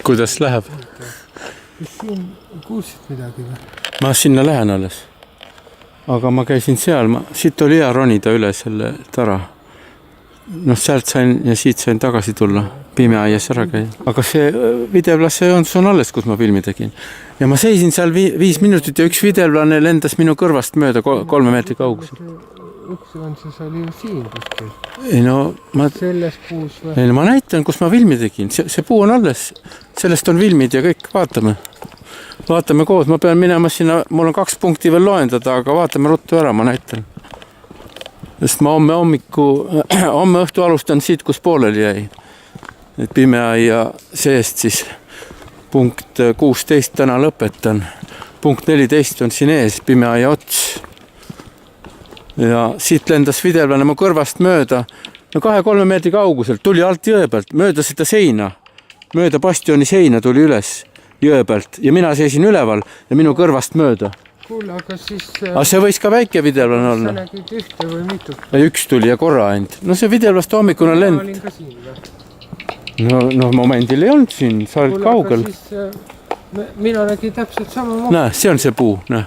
Kuidas läheb? Kas siin kuulsid midagi või? Ma sinna lähen alles. Aga ma käisin seal, siit oli hea ronida üle selle tara. Noh, sealt sain ja siit sain tagasi tulla. Pimeaias ära käia. Aga see videoplase on alles, kus ma filmi tegin. Ja ma seisin seal 5 minutit ja üks videoplane lendas minu kõrvast mööda 3 meetri kaugusel. Üks on see oli ju siin kuskil. Ei no, selles puus või? Ei no, ma näitan, kus ma filmi tegin. See puu on alles. Sellest on filmid ja kõik. Vaatame koos. Ma pean minema sinna. Mul on 2 punkti veel loendada, aga vaatame ruttu ära, ma näitan. Sest ma homme õhtu alustan siit, kus pooleli jäi. Et Pimeaia seest siis punkt 16 täna lõpetan. Punkt 14 on siin ees, Pimeaia ots. Ja siit lendas videoplane mu kõrvast mööda. No 2-3 meetri kauguselt tuli alt jõe pealt, mööda seda seina. Mööda bastioni seina tuli üles jõe pealt. Ja mina seisin üleval ja minu kõrvast mööda. Kuule, aga siis... Aga see võis ka väike videoplane olla. Sa nägid ühte või mitu? Ja üks tuli ja korra ainult. No see videoplast hommikune lend. Ma olin ka siin või? No momendil ei olnud siin, sa olid kaugel. Mina nägin täpselt sama moodi. Näe, see on see puu, näe.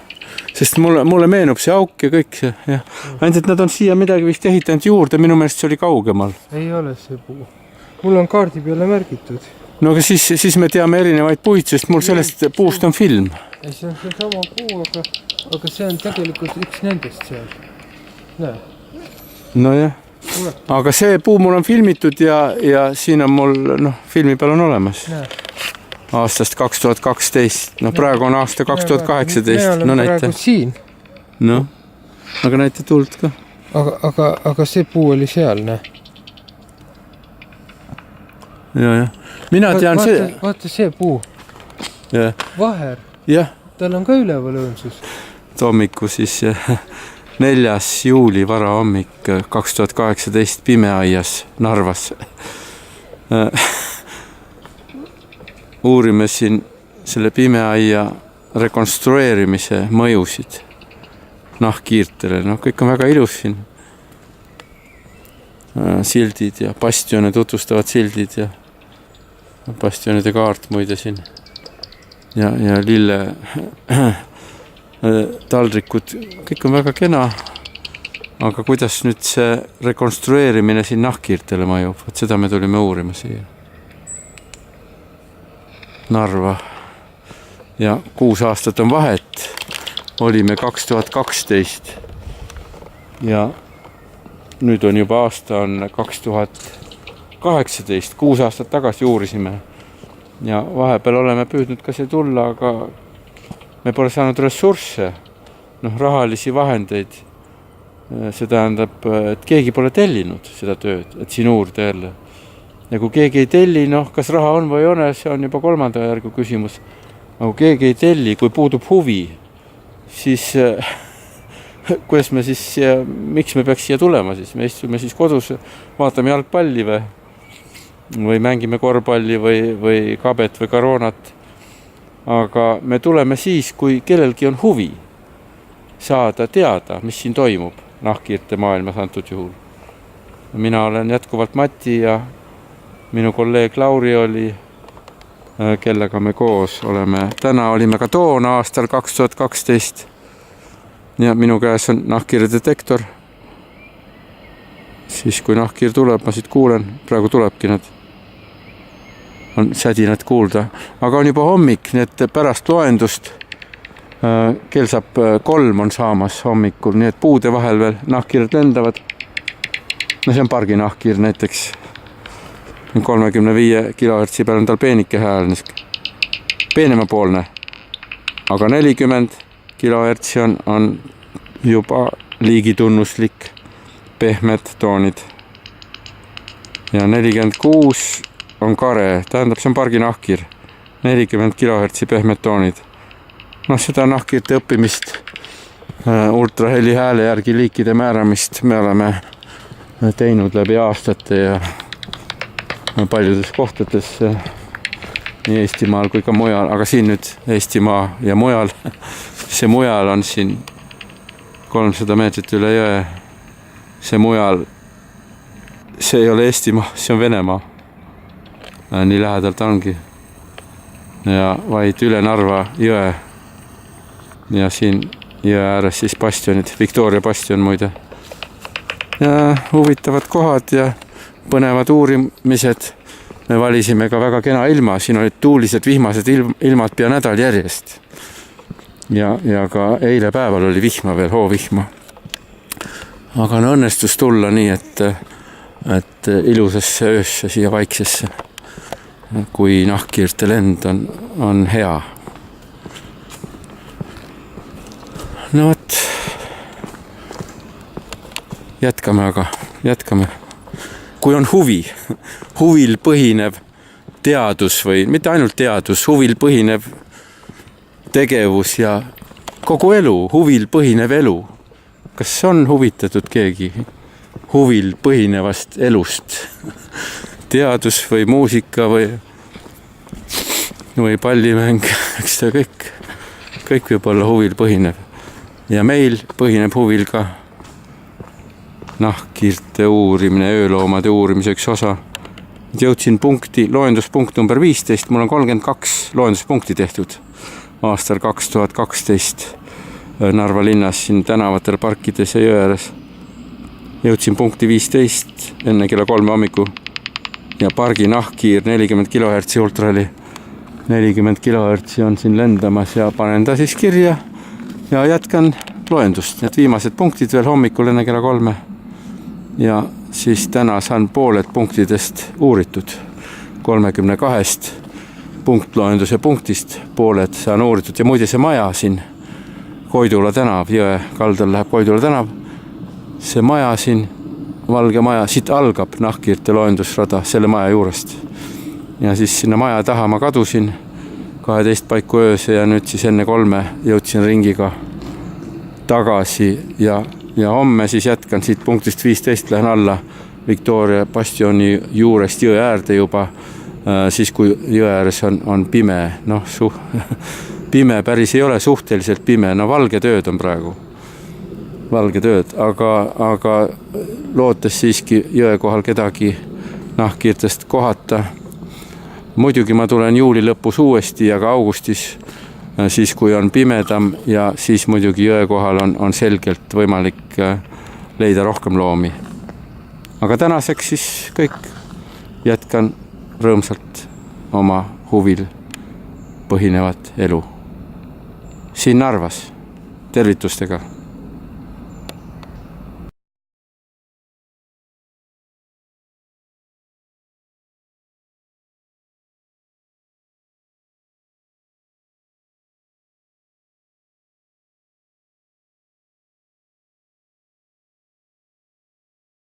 Sest mulle meenub see auk ja kõik see. Ja. Ainult, et nad on siia midagi vist ehitanud juurde, minu meelest see oli kaugemal. Ei ole see puu. Mul on kaardi peale märgitud. No aga siis me teame erinevaid puid, sest mul sellest puust on film. Ei, see on see sama puu, aga see on tegelikult üks nendest seal. Näe. No jah. Aga see puu mul on filmitud ja siin on mul, filmi peal on olemas. Aastast 2012. No praegu on aasta 2018. Me oleme praegu siin. No, aga näite tuld ka. Aga see puu oli seal, näe. Ja. Mina tean see... Vaata see puu. Ja. Vaher. Jah. Tal on ka üleval õõnsus. Hommiku siis 4. juuli varahommik 2018 Pimeaias Narvas. Uurime siin selle Pimeaia rekonstrueerimise mõjusid nahkhiirtele. No kõik on väga ilus siin. Sildid ja bastione tutvustavad sildid ja bastionide kaart muide siin. Ja lille taldrikud, kõik on väga kena. Aga kuidas nüüd see rekonstrueerimine siin nahkhiirtele mõjub? Seda me tulime uurima siia. Narva. Ja 6 aastat on vahet. Olime 2012. Ja nüüd on juba aasta on 2018. 6 aastat tagasi uurisime. Ja vahepeal oleme püüdnud ka see tulla, aga me pole saanud ressursse, rahalisi vahendeid. See tähendab, et keegi pole tellinud seda tööd, et siin uurida jälle. Ja kui keegi ei telli, kas raha on või ei ole, see on juba 3. järgu küsimus. Aga kui keegi ei telli, kui puudub huvi, siis kuidas me siis, miks me peaks siia tulema siis? Me istume siis kodus, vaatame jalgpalli või mängime korvpalli või kabet või karoonat. Aga me tuleme siis, kui kellelgi on huvi saada teada, mis siin toimub nahkhiirte maailmas antud juhul. Mina olen jätkuvalt Mati ja minu kolleeg Lauri oli, kellega me koos oleme. Täna olime ka toona aastal 2012 ja minu käes on nahkhiire detektor. Siis kui nahkhiir tuleb, ma siit kuulen, praegu tulebki nad. On sädinad kuulda, aga on juba hommik, nii et pärast loendust kell saab 3 on saamas hommikul, nii et puude vahel veel nahkhiired lendavad. No see on pargi nahkhiir näiteks. 35 kHz peal on tal peenike hääl, peenemapoolne, aga 40 kHz on juba liigitunnuslik pehmed toonid. Ja 46 on kare, tähendab see on pargi nahkhiir, 40 kHz pehmed toonid. Seda nahkhiirte õppimist, ultraheli hääle järgi liikide määramist me oleme teinud läbi aastate ja paljudes kohtades nii Eestimaal kui ka mujal, aga siin nüüd Eestimaa ja mujal, see mujal on siin 300 meetrit üle jõe, see mujal, see ei ole Eestimaa, see on Venemaa. nii lähedalt ongi. Ja vaid üle Narva jõe. Ja siin jõe ääres siis bastionid, Victoria bastion muide. Ja huvitavad kohad ja põnevad uurimised. Me valisime ka väga kena ilma, siin olid tuulised vihmased ilmad pea nädal järjest. Ja ka eile päeval oli vihma veel, hoovihma. Aga on õnnestus tulla nii, et ilusasse öösse siia vaiksesse, kui nahkhiirte lend on hea. No võt, jätkame. Kui on huvil põhinev teadus või mitte ainult teadus, huvil põhinev tegevus ja kogu elu, huvil põhinev elu. Kas on huvitatud keegi huvil põhinevast elust? Teadus või muusika või pallimäng, eks ta kõik võib olla huvil põhinev. Ja meil põhineb huvil ka nahkhiirte uurimine, ööloomade uurimise üks osa. Jõudsin loenduspunkt number 15, mul on 32 loenduspunkti tehtud aastal 2012 Narva linnas, siin tänavatel, parkides ja jõe ääres. Jõudsin punkti 15 enne kella 3 hommiku ja pargi nahkhiir 40 kHz ultrali. 40 kHz on siin lendamas ja panen ta siis kirja ja jätkan loendust. Need viimased punktid veel hommikul enne kella 3. Ja siis täna saan pooled punktidest uuritud. 32 punktloenduse punktist pooled saan uuritud. Ja muide see maja siin, Koidula tänav, jõe kaldal läheb Koidula tänav. See maja siin, valge maja, siit algab nahkhiirte loendusrada selle maja juurest. Ja siis sinna maja taha ma kadusin 12 paiku ööse ja nüüd siis enne 3 jõudsin ringiga tagasi ja homme siis jätkan siit punktist 15, lähen alla Victoria bastioni juurest jõe äärde juba, siis kui jõe ääres on pime, pime päris ei ole, suhteliselt pime, valge tööd on praegu, valge tööd, aga lootes siiski jõe kohal kedagi nahkhiirtest kohata. Muidugi ma tulen juuli lõpus uuesti ja ka augustis, siis kui on pimedam ja siis muidugi jõe kohal on selgelt võimalik leida rohkem loomi. Aga tänaseks siis kõik, jätkan rõõmsalt oma huvil põhinevat elu. Siin Narvas, tervitustega.